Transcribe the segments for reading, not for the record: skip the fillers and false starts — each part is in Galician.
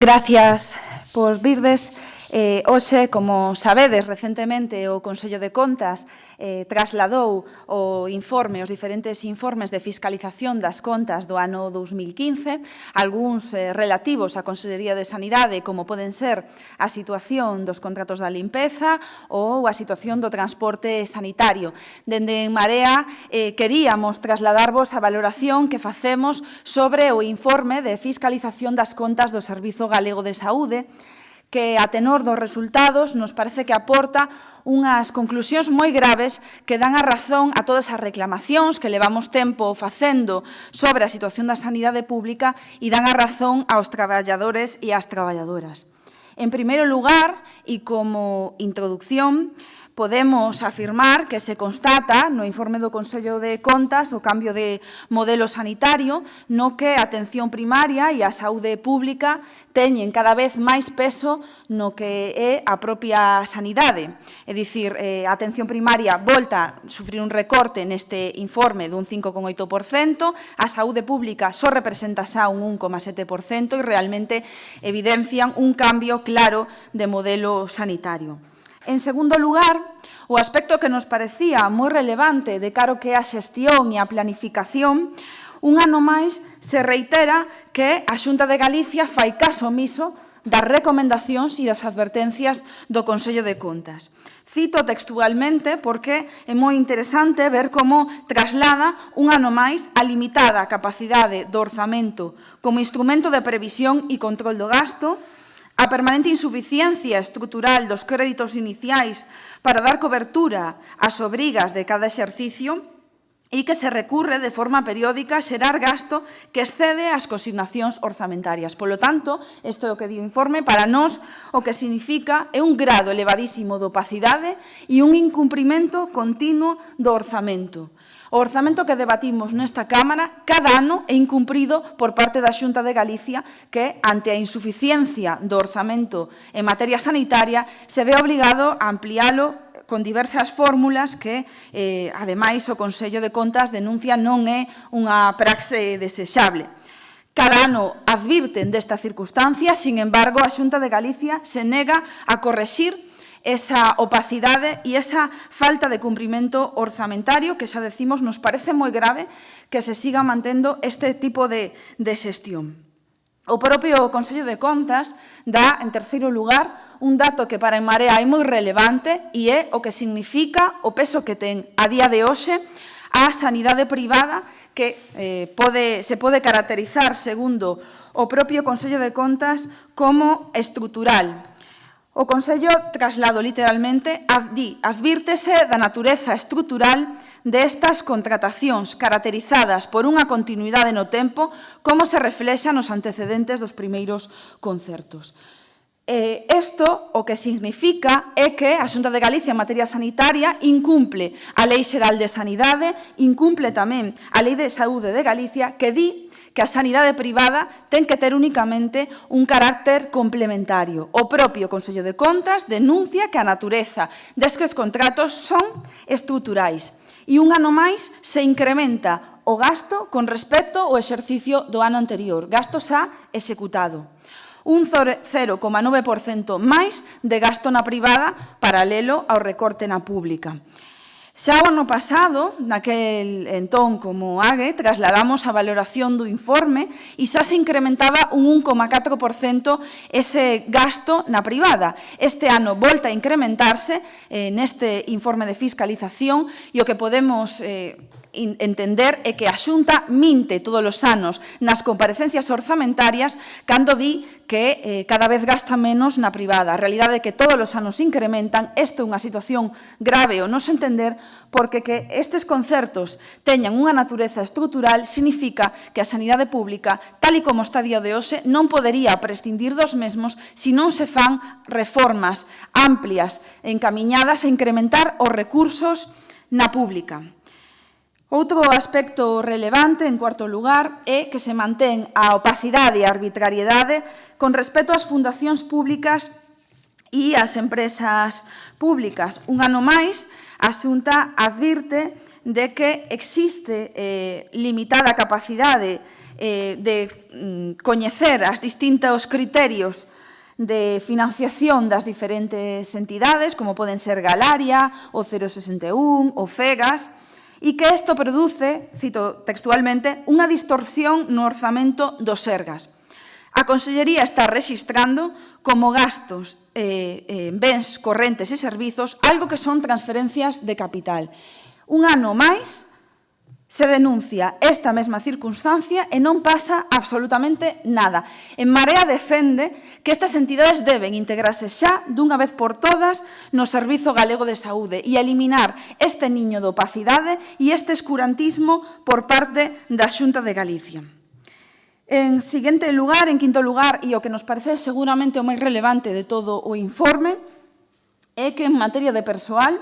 Gracias por virdes. Hoxe, como sabedes, recentemente o Consello de Contas trasladou o informe, os diferentes informes de fiscalización das contas do ano 2015, algúns relativos á Consellería de Sanidade, como poden ser a situación dos contratos da limpeza ou a situación do transporte sanitario. Dende En Marea queríamos trasladarvos a valoración que facemos sobre o informe de fiscalización das contas do Servizo Galego de Saúde, que, a tenor dos resultados, nos parece que aporta unhas conclusións moi graves que dan a razón a todas as reclamacións que levamos tempo facendo sobre a situación da sanidade pública e dan a razón aos traballadores e ás traballadoras. En primeiro lugar, e como introducción, podemos afirmar que se constata no informe do Consello de Contas o cambio de modelo sanitario no que a atención primaria e a saúde pública teñen cada vez máis peso no que é a propia sanidade. É dicir, a atención primaria volta a sufrir un recorte neste informe dun 5,8%, a saúde pública só representa xa un 1,7% e realmente evidencian un cambio claro de modelo sanitario. En segundo lugar, o aspecto que nos parecía moi relevante de cara ao que é a xestión e a planificación, un ano máis se reitera que a Xunta de Galicia fai caso omiso das recomendacións e das advertencias do Consello de Contas. Cito textualmente porque é moi interesante ver como traslada un ano máis a limitada capacidade do orzamento como instrumento de previsión e control do gasto, a permanente insuficiencia estrutural dos créditos iniciais para dar cobertura ás obrigas de cada exercicio e que se recurre de forma periódica a xerar gasto que excede as consignacións orzamentarias. Polo tanto, isto é o que di o informe, para nós o que significa é un grado elevadísimo de opacidade e un incumprimento continuo do orzamento. O orzamento que debatimos nesta Cámara cada ano é incumprido por parte da Xunta de Galicia que, ante a insuficiencia do orzamento en materia sanitaria, se ve obligado a ampliálo con diversas fórmulas que, ademais, o Consello de Contas denuncia non é unha praxe desexable. Cada ano advirten desta circunstancia, sin embargo, a Xunta de Galicia se nega a correxir esa opacidade e esa falta de cumprimento orzamentario que, xa decimos, nos parece moi grave que se siga mantendo este tipo de xestión. O propio Consello de Contas dá, en terceiro lugar, un dato que para En Marea é moi relevante e é o que significa o peso que ten a día de hoxe a sanidade privada que se pode caracterizar, segundo o propio Consello de Contas, como estrutural. O Consello, traslado literalmente, advírtese da natureza estrutural destas contratacións caracterizadas por unha continuidade no tempo, como se reflexa nos antecedentes dos primeiros concertos. Isto o que significa é que a Xunta de Galicia en materia sanitaria incumple a Lei Xeral de Sanidade, incumple tamén a Lei de Saúde de Galicia, que di que a sanidade privada ten que ter únicamente un carácter complementario. O propio Consello de Contas denuncia que a natureza destes contratos son estruturais e un ano máis se incrementa o gasto con respecto ao exercicio do ano anterior, gasto xa executado. Un 0,9% máis de gasto na privada paralelo ao recorte na pública. Xa o ano pasado, naquel entón como AGE, trasladamos a valoración do informe e xa se incrementaba un 1,4% ese gasto na privada. Este ano volta a incrementarse neste informe de fiscalización e o que podemos entender é que a Xunta minte todos os anos nas comparecencias orzamentarias cando di que cada vez gasta menos na privada. A realidade é que todos os anos incrementan. Isto é unha situación grave ao noso entender porque que estes concertos teñan unha natureza estrutural significa que a sanidade pública, tal e como está a día de hoxe, non podería prescindir dos mesmos se non se fan reformas amplias encamiñadas a incrementar os recursos na pública. Outro aspecto relevante, en cuarto lugar, é que se mantén a opacidade e a arbitrariedade con respecto ás fundacións públicas e ás empresas públicas. Un ano máis, a Xunta advirte de que existe limitada capacidade de coñecer as distintos criterios de financiación das diferentes entidades, como poden ser Galaria, o 061, o FEGAS, e que isto produce, cito textualmente, unha distorsión no orzamento do Sergas. A Consellería está rexistrando como gastos en bens correntes e servizos algo que son transferencias de capital. Un ano máis se denuncia esta mesma circunstancia e non pasa absolutamente nada. En Marea defende que estas entidades deben integrarse xa dunha vez por todas no Servizo Galego de Saúde e eliminar este niño de opacidade e este escurantismo por parte da Xunta de Galicia. En quinto lugar, e o que nos parece seguramente o máis relevante de todo o informe, é que en materia de persoal,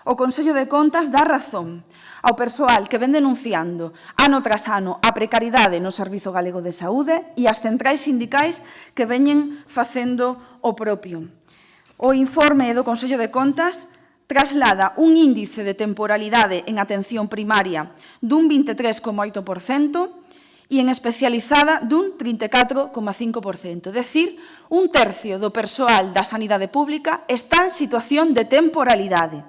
o Consello de Contas dá razón ao persoal que ven denunciando ano tras ano a precariedade no Servizo Galego de Saúde e as centrais sindicais que veñen facendo o propio. O informe do Consello de Contas traslada un índice de temporalidade en atención primaria dun 23,8% e en especializada dun 34,5%. É dicir, un tercio do persoal da sanidade pública está en situación de temporalidade.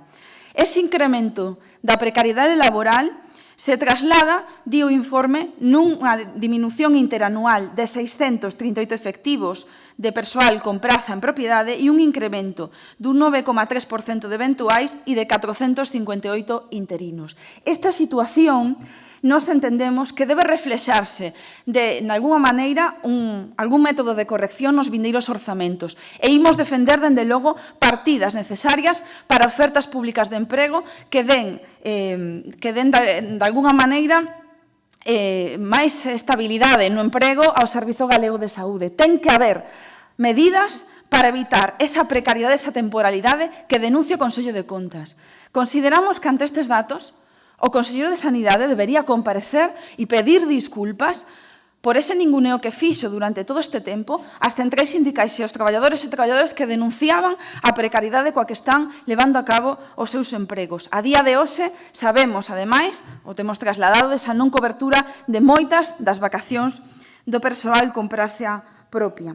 Ese incremento da precariedade laboral se traslada, di o informe, nunha diminución interanual de 638 efectivos de persoal con praza en propiedade e un incremento dun 9,3% de eventuais e de 458 interinos. Esta situación nos entendemos que debe reflexarse de alguna maneira, algún método de corrección nos vindeiros orzamentos. E imos defender, dende logo, partidas necesarias para ofertas públicas de emprego que den de alguna maneira, máis estabilidade no emprego ao Servizo Galego de Saúde. Ten que haber medidas para evitar esa precariedade, esa temporalidade que denuncia o Consello de Contas. Consideramos que ante estes datos o Conselleiro de Sanidade debería comparecer e pedir disculpas por ese ninguneo que fixo durante todo este tempo as centrais sindicais e os traballadores e traballadoras que denunciaban a precariedade coa que están levando a cabo os seus empregos. A día de hoxe sabemos, ademais, o temos trasladado desa non cobertura de moitas das vacacións do persoal con praza propia.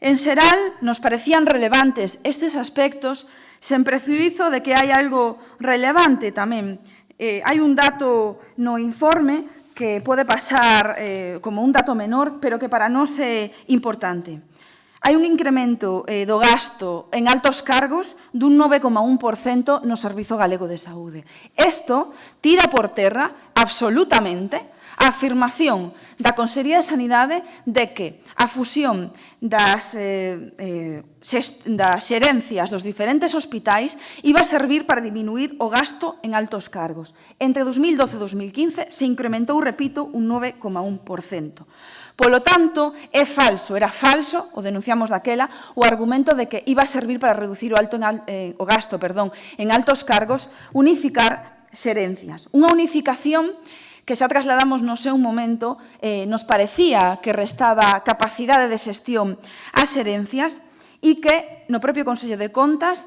En xeral, nos parecían relevantes estes aspectos sen prejuízo de que hai algo relevante tamén. Hai un dato no informe que pode pasar como un dato menor, pero que para nós é importante. Hai un incremento do gasto en altos cargos dun 9,1% no Servizo Galego de Saúde. Isto tira por terra absolutamente a afirmación da Consellería de Sanidade de que a fusión das xerencias dos diferentes hospitais iba a servir para diminuir o gasto en altos cargos. Entre 2012 e 2015 se incrementou, repito, un 9,1%. Polo tanto, era falso, o denunciamos daquela, o argumento de que iba a servir para reducir o gasto en altos cargos, unificar xerencias. Unha unificación que xa trasladamos no seu momento, nos parecía que restaba capacidade de xestión ás xerencias e que no propio Consello de Contas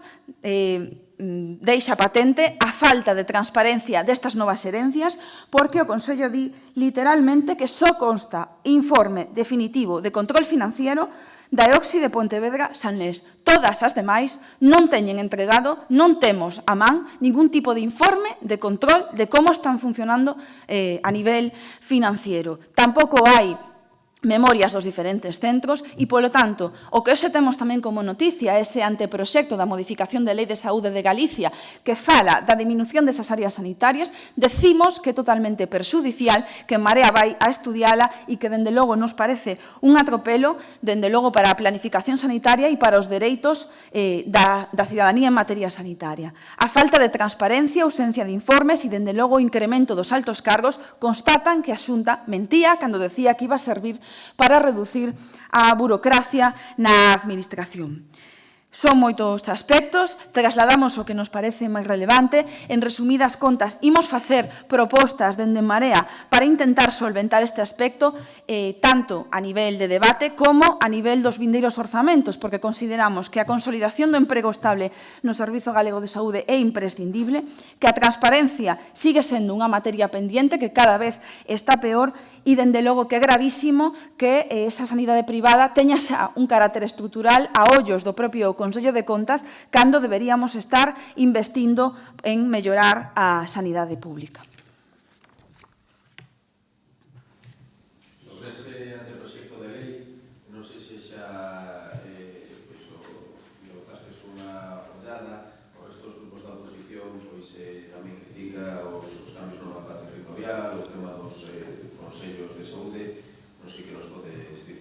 deixa patente a falta de transparencia destas novas xerencias porque o Consello di literalmente que só consta informe definitivo de control financiero da EOXI de Pontevedra Sanlés. Todas as demais non teñen entregado, non temos a man ningún tipo de informe de control de como están funcionando a nivel financiero. Tampouco hai memorias dos diferentes centros e, polo tanto, o que hoxe temos tamén como noticia ese anteproxecto da modificación da Lei de Saúde de Galicia que fala da diminución desas áreas sanitarias, decimos que é totalmente perxudicial, que Marea vai a estudiala e que, dende logo, nos parece un atropelo, dende logo, para a planificación sanitaria e para os dereitos da cidadanía en materia sanitaria. A falta de transparencia, ausencia de informes e, dende logo, o incremento dos altos cargos constatan que a Xunta mentía cando decía que iba a servir para reducir a burocracia na administración. Son moitos aspectos, trasladamos o que nos parece máis relevante. En resumidas contas, imos facer propostas dende Marea para intentar solventar este aspecto, tanto a nivel de debate como a nivel dos vindeiros orzamentos, porque consideramos que a consolidación do emprego estable no Servizo Galego de Saúde é imprescindible, que a transparencia sigue sendo unha materia pendiente que cada vez está peor e, dende logo, que é gravísimo que esta sanidade privada teña xa un carácter estrutural a ollos do propio Consello de Contas, cando deberíamos estar investindo en mellorar a sanidade pública. Sobre ese anteproxecto de lei, non sei se xa botastes unha ollada, o resto dos grupos da oposición tamén critica os cambios no mapa territorial, o tema dos consellos de saúde, non sei que nos podes dicir.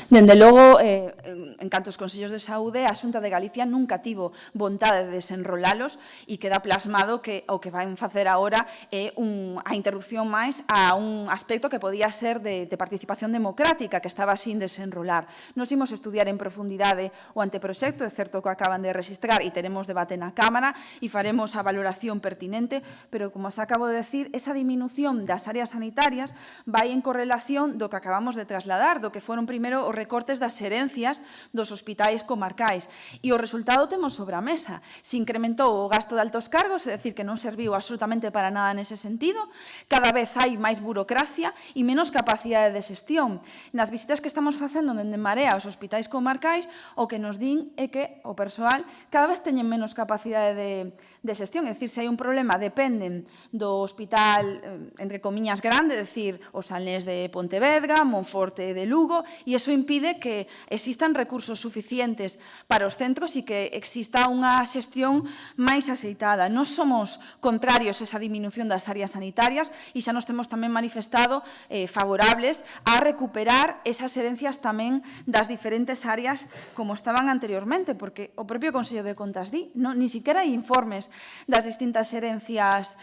Dende logo, en canto aos Consellos de Saúde, a Xunta de Galicia nunca tivo vontade de desenrolalos e queda plasmado que o que van facer agora é a interrupción máis a un aspecto que podía ser de participación democrática, que estaba sin desenrolar. Nos imos estudiar en profundidade o anteproxecto, é certo que o acaban de registrar e teremos debate na Cámara e faremos a valoración pertinente, pero, como os acabo de decir, esa diminución das áreas sanitarias vai en correlación do que acabamos de trasladar, do que foron primeiro os recortes das xerencias dos hospitais comarcais. E o resultado temos sobre a mesa. Se incrementou o gasto de altos cargos, é dicir, que non serviu absolutamente para nada nese sentido. Cada vez hai máis burocracia e menos capacidade de xestión. Nas visitas que estamos facendo dende Marea aos hospitais comarcais, o que nos din é que o persoal cada vez teñen menos capacidade de xestión. É dicir, se hai un problema, dependen do hospital, entre comiñas, grande, é dicir, o Salnés de Pontevedra, Monforte de Lugo, e iso impide que existan recursos suficientes para os centros e que exista unha xestión máis axeitada. Nós somos contrarios a esa diminución das áreas sanitarias e xa nos temos tamén manifestado favorables a recuperar esas herencias tamén das diferentes áreas como estaban anteriormente, porque o propio Consello de Contas di, ni siquiera hai informes das distintas herencias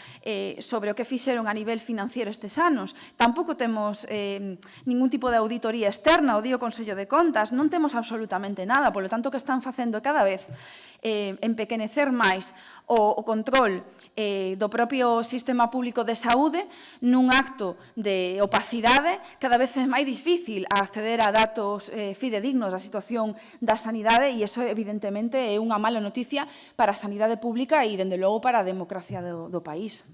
sobre o que fixeron a nivel financiero estes anos. Tampouco temos ningún tipo de auditoría externa, o di o Consello de Contas, non temos absolutamente nada, polo tanto, que están facendo cada vez empequenecer máis o control do propio sistema público de saúde nun acto de opacidade. Cada vez é máis difícil acceder a datos fidedignos da situación da sanidade e iso, evidentemente, é unha mala noticia para a sanidade pública e, dende logo, para a democracia do país.